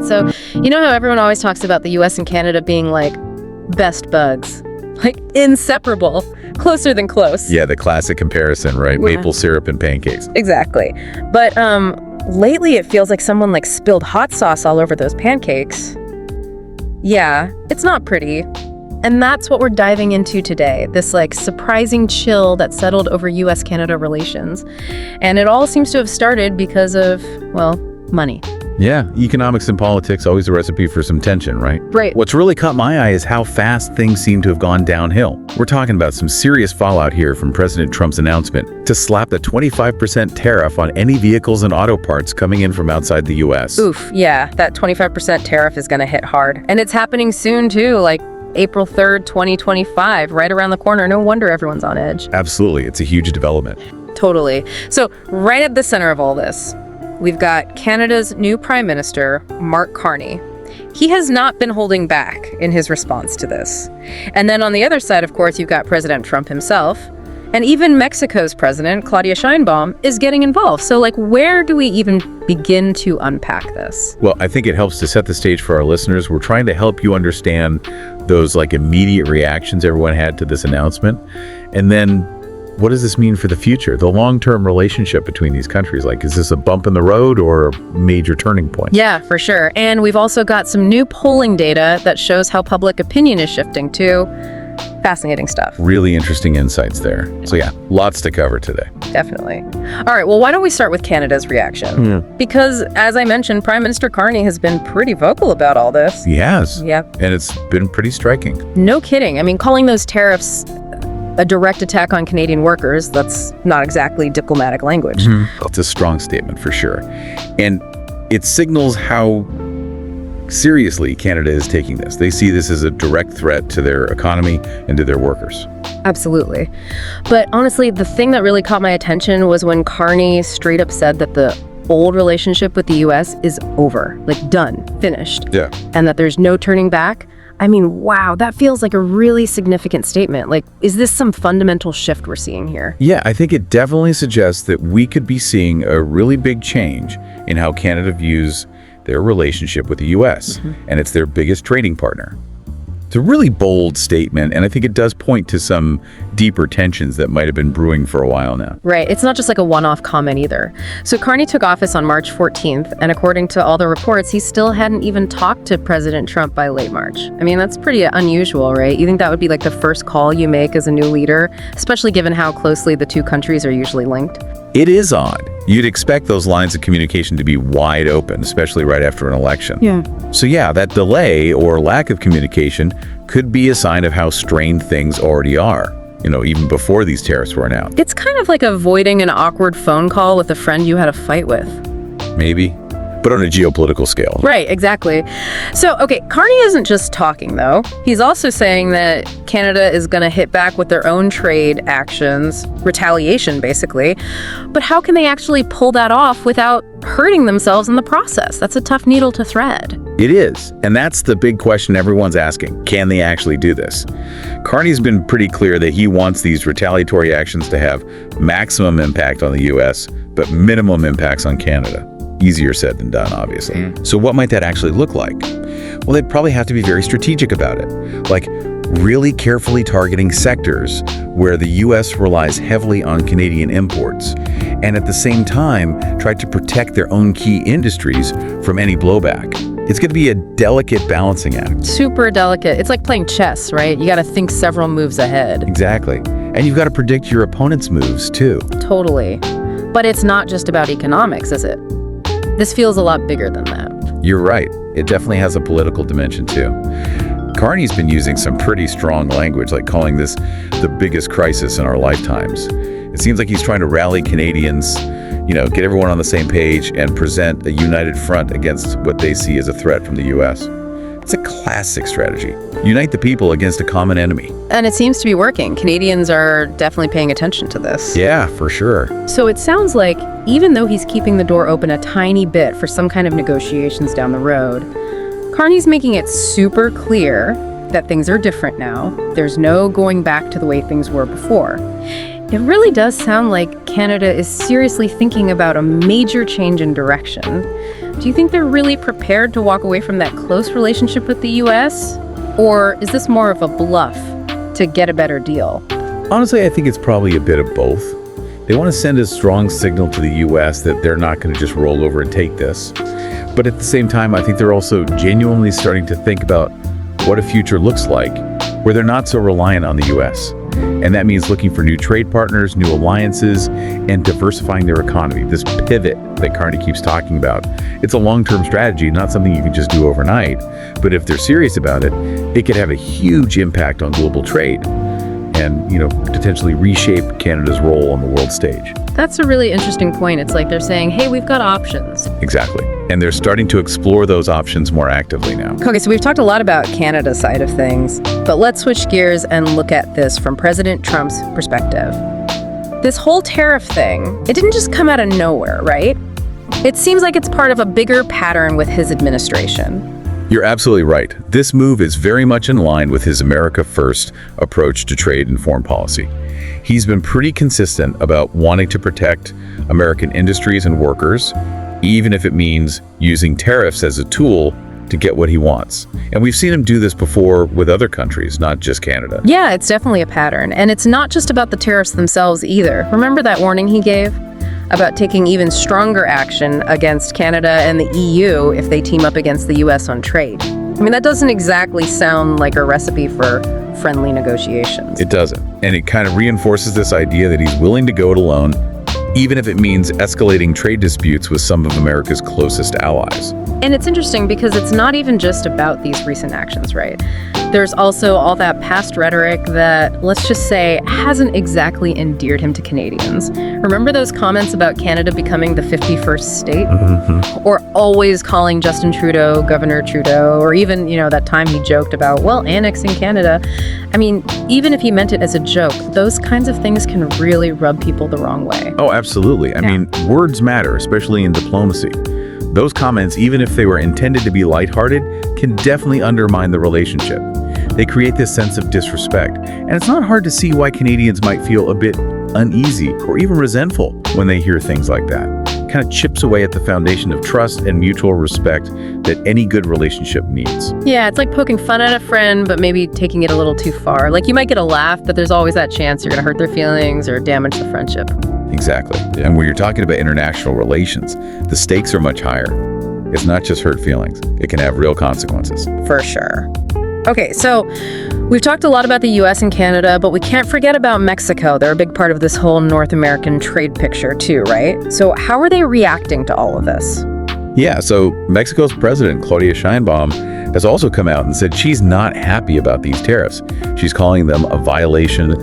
So, you know how everyone always talks about the US and Canada being like best buds? Like inseparable, closer than close. Yeah, the classic comparison, right? Yeah. Maple syrup and pancakes. Exactly. But lately it feels like someone like spilled hot sauce all over those pancakes. Yeah, it's not pretty. And that's what we're diving into today, this like surprising chill that settled over US-Canada relations. And it all seems to have started because of, well, money. Yeah, economics and politics, always a recipe for some tension, right? Right. What's really caught my eye is how fast things seem to have gone downhill. We're talking about some serious fallout here from President Trump's announcement to slap the 25% tariff on any vehicles and auto parts coming in from outside the US. Oof, yeah, that 25% tariff is going to hit hard. And it's happening soon, too, like April 3rd, 2025, right around the corner. No wonder everyone's on edge. Absolutely, it's a huge development. Totally. So right at the center of all this, we've got Canada's new Prime Minister, Mark Carney. He has not been holding back in his response to this. And then on the other side, of course, you've got President Trump himself. And even Mexico's president, Claudia Sheinbaum, is getting involved. So, like, where do we even begin to unpack this? Well, I think it helps to set the stage for our listeners. We're trying to help you understand those, like, immediate reactions everyone had to this announcement. And then, what does this mean for the future? The long-term relationship between these countries? Like, is this a bump in the road or a major turning point? Yeah, for sure. And we've also got some new polling data that shows how public opinion is shifting, too. Fascinating stuff. Really interesting insights there. So yeah, lots to cover today. Definitely. All right, well, why don't we start with Canada's reaction? Because, as I mentioned, Prime Minister Carney has been pretty vocal about all this. He has. Yep. And it's been pretty striking. No kidding. I mean, calling those tariffs a direct attack on Canadian workers, that's not exactly diplomatic language. It's a strong statement for sure. And it signals how seriously Canada is taking this. They see this as a direct threat to their economy and to their workers. Absolutely. But honestly, the thing that really caught my attention was when Carney straight up said that the old relationship with the US is over, like done, finished. Yeah. And that there's no turning back. I mean, wow, that feels like a really significant statement. Like, is this some fundamental shift we're seeing here? Yeah, I think it definitely suggests that we could be seeing a really big change in how Canada views their relationship with the US, and it's their biggest trading partner. It's a really bold statement, and I think it does point to some deeper tensions that might have been brewing for a while now. Right. It's not just like a one-off comment either. So Carney took office on March 14th, and according to all the reports, he still hadn't even talked to President Trump by late March. I mean, that's pretty unusual, right? You think that would be like the first call you make as a new leader, especially given how closely the two countries are usually linked? It is odd. You'd expect those lines of communication to be wide open, especially right after an election. Yeah. So yeah, that delay or lack of communication could be a sign of how strained things already are, you know, even before these tariffs were announced. It's kind of like avoiding an awkward phone call with a friend you had a fight with. Maybe, but on a geopolitical scale. Right, exactly. So, okay, Carney isn't just talking, though. He's also saying that Canada is going to hit back with their own trade actions, retaliation, basically. But how can they actually pull that off without hurting themselves in the process? That's a tough needle to thread. It is, and that's the big question everyone's asking. Can they actually do this? Carney's been pretty clear that he wants these retaliatory actions to have maximum impact on the U.S., but minimum impacts on Canada. Easier said than done, obviously. So what might that actually look like? Well, they'd probably have to be very strategic about it, like really carefully targeting sectors where the U.S. relies heavily on Canadian imports, and at the same time try to protect their own key industries from any blowback. It's going to be a delicate balancing act. Super delicate. It's like playing chess, right? You got to think several moves ahead. Exactly. And you've got to predict your opponent's moves, too. Totally. But it's not just about economics, is it? This feels a lot bigger than that. You're right. It definitely has a political dimension, too. Carney's been using some pretty strong language, like calling this the biggest crisis in our lifetimes. It seems like he's trying to rally Canadians, you know, get everyone on the same page and present a united front against what they see as a threat from the U.S. It's a classic strategy. Unite the people against a common enemy. And it seems to be working. Canadians are definitely paying attention to this. Yeah, for sure. So it sounds like even though he's keeping the door open a tiny bit for some kind of negotiations down the road, Carney's making it super clear that things are different now. There's no going back to the way things were before. It really does sound like Canada is seriously thinking about a major change in direction. Do you think they're really prepared to walk away from that close relationship with the U.S.? Or is this more of a bluff to get a better deal? Honestly, I think it's probably a bit of both. They want to send a strong signal to the U.S. that they're not going to just roll over and take this. But at the same time, I think they're also genuinely starting to think about what a future looks like where they're not so reliant on the U.S. And that means looking for new trade partners, new alliances, and diversifying their economy. This pivot that Carney keeps talking about. It's a long-term strategy, not something you can just do overnight. But if they're serious about it, it could have a huge impact on global trade and, potentially reshape Canada's role on the world stage. That's a really interesting point. It's like they're saying, hey, we've got options. Exactly. And they're starting to explore those options more actively now. Okay, so we've talked a lot about Canada's side of things, but let's switch gears and look at this from President Trump's perspective. This whole tariff thing, it didn't just come out of nowhere, right? It seems like it's part of a bigger pattern with his administration. You're absolutely right. This move is very much in line with his America First approach to trade and foreign policy. He's been pretty consistent about wanting to protect American industries and workers, even if it means using tariffs as a tool to get what he wants. And we've seen him do this before with other countries, not just Canada. Yeah, it's definitely a pattern. And it's not just about the tariffs themselves either. Remember that warning he gave about taking even stronger action against Canada and the EU if they team up against the US on trade? I mean, that doesn't exactly sound like a recipe for friendly negotiations. It doesn't. And it kind of reinforces this idea that he's willing to go it alone, even if it means escalating trade disputes with some of America's closest allies. And it's interesting because it's not even just about these recent actions, right? There's also all that past rhetoric that, let's just say, hasn't exactly endeared him to Canadians. Remember those comments about Canada becoming the 51st state? Mm-hmm. Or always calling Justin Trudeau Governor Trudeau, or even, that time he joked about, annexing Canada. I mean, even if he meant it as a joke, those kinds of things can really rub people the wrong way. Oh, absolutely. I mean, words matter, especially in diplomacy. Those comments, even if they were intended to be lighthearted, can definitely undermine the relationship. They create this sense of disrespect, and it's not hard to see why Canadians might feel a bit uneasy or even resentful when they hear things like that. It kind of chips away at the foundation of trust and mutual respect that any good relationship needs. Yeah, it's like poking fun at a friend, but maybe taking it a little too far. Like, you might get a laugh, but there's always that chance you're going to hurt their feelings or damage the friendship. Exactly. And when you're talking about international relations, the stakes are much higher. It's not just hurt feelings. It can have real consequences. For sure. Okay, so we've talked a lot about the US and Canada, but we can't forget about Mexico. They're a big part of this whole North American trade picture too, right? So how are they reacting to all of this? Yeah, so Mexico's president, Claudia Sheinbaum, has also come out and said she's not happy about these tariffs. She's calling them a violation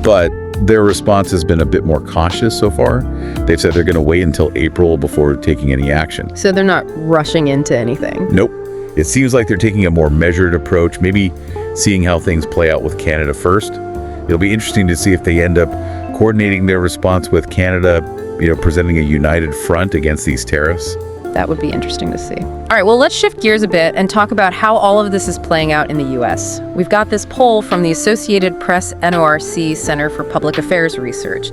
but their response has been a bit more cautious so far. They've said they're going to wait until April before taking any action. So they're not rushing into anything? Nope. It seems like they're taking a more measured approach, maybe seeing how things play out with Canada first. It'll be interesting to see if they end up coordinating their response with Canada, presenting a united front against these tariffs. That would be interesting to see. All right, well, let's shift gears a bit and talk about how all of this is playing out in the U.S. We've got this poll from the Associated Press NORC Center for Public Affairs Research.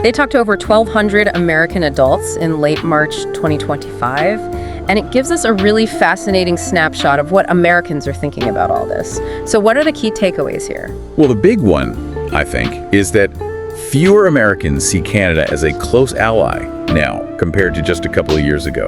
They talked to over 1,200 American adults in late March 2025, and it gives us a really fascinating snapshot of what Americans are thinking about all this. So what are the key takeaways here? Well, the big one, I think, is that fewer Americans see Canada as a close ally now compared to just a couple of years ago.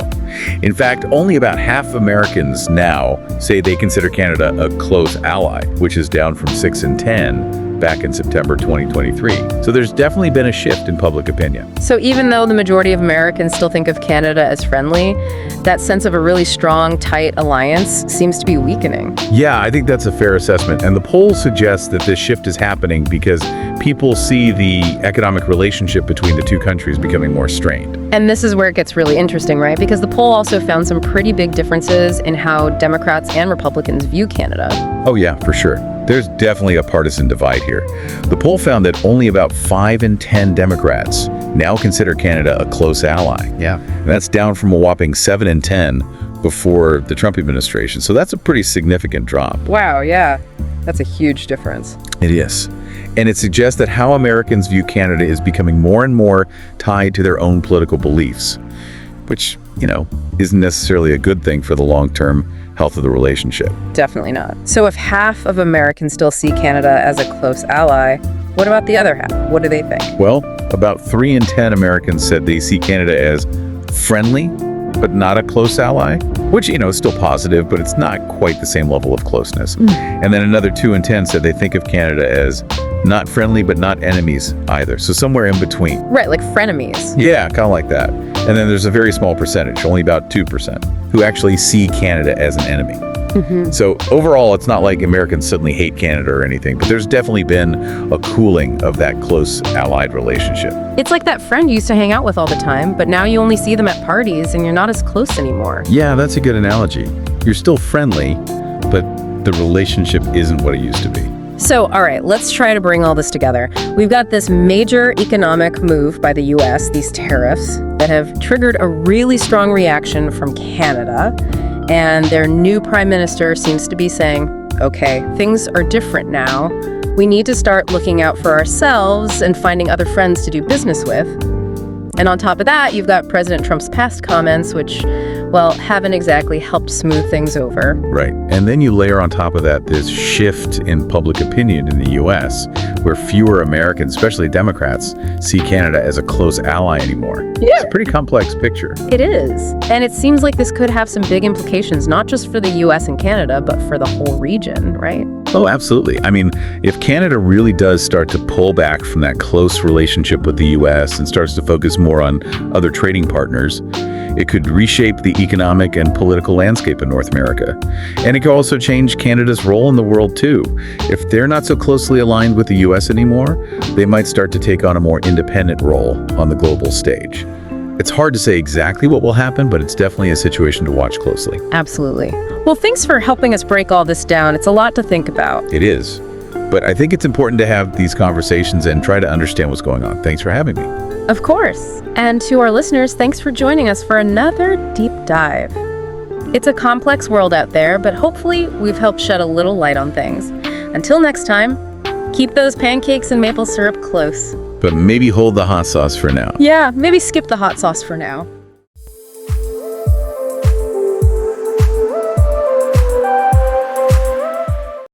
In fact, only about half Americans now say they consider Canada a close ally, which is down from 6 in 10 back in September 2023. So there's definitely been a shift in public opinion. So even though the majority of Americans still think of Canada as friendly, that sense of a really strong, tight alliance seems to be weakening. Yeah, I think that's a fair assessment. And the poll suggests that this shift is happening because people see the economic relationship between the two countries becoming more strained. And this is where it gets really interesting, right? Because the poll also found some pretty big differences in how Democrats and Republicans view Canada. Oh yeah, for sure. There's definitely a partisan divide here. The poll found that only about 5 in 10 Democrats now consider Canada a close ally. Yeah. And that's down from a whopping 7 in 10 before the Trump administration. So that's a pretty significant drop. Wow, yeah. That's a huge difference. It is. And it suggests that how Americans view Canada is becoming more and more tied to their own political beliefs, which, isn't necessarily a good thing for the long-term health of the relationship. Definitely not. So if half of Americans still see Canada as a close ally, what about the other half? What do they think? Well, about 3 in 10 Americans said they see Canada as friendly, but not a close ally, which, is still positive, but it's not quite the same level of closeness. And then another 2 in 10 said they think of Canada as not friendly, but not enemies either. So somewhere in between. Right, like frenemies. Yeah, kind of like that. And then there's a very small percentage, only about 2%, who actually see Canada as an enemy. So overall, it's not like Americans suddenly hate Canada or anything, but there's definitely been a cooling of that close allied relationship. It's like that friend you used to hang out with all the time, but now you only see them at parties and you're not as close anymore. Yeah, that's a good analogy. You're still friendly, but the relationship isn't what it used to be. So, all right, let's try to bring all this together. We've got this major economic move by the US, these tariffs, that have triggered a really strong reaction from Canada. And their new prime minister seems to be saying, okay, things are different now. We need to start looking out for ourselves and finding other friends to do business with. And on top of that, you've got President Trump's past comments, which, well, haven't exactly helped smooth things over. Right. And then you layer on top of that this shift in public opinion in the U.S., where fewer Americans, especially Democrats, see Canada as a close ally anymore. Yeah. It's a pretty complex picture. It is. And it seems like this could have some big implications, not just for the U.S. and Canada, but for the whole region, right? Oh, absolutely. I mean, if Canada really does start to pull back from that close relationship with the U.S. and starts to focus more on other trading partners, it could reshape the economic and political landscape in North America. And it could also change Canada's role in the world, too. If they're not so closely aligned with the U.S. anymore, they might start to take on a more independent role on the global stage. It's hard to say exactly what will happen, but it's definitely a situation to watch closely. Absolutely. Well, thanks for helping us break all this down. It's a lot to think about. It is. But I think it's important to have these conversations and try to understand what's going on. Thanks for having me. Of course. And to our listeners, thanks for joining us for another deep dive. It's a complex world out there, but hopefully we've helped shed a little light on things. Until next time, keep those pancakes and maple syrup close. But maybe hold the hot sauce for now. Yeah, maybe skip the hot sauce for now.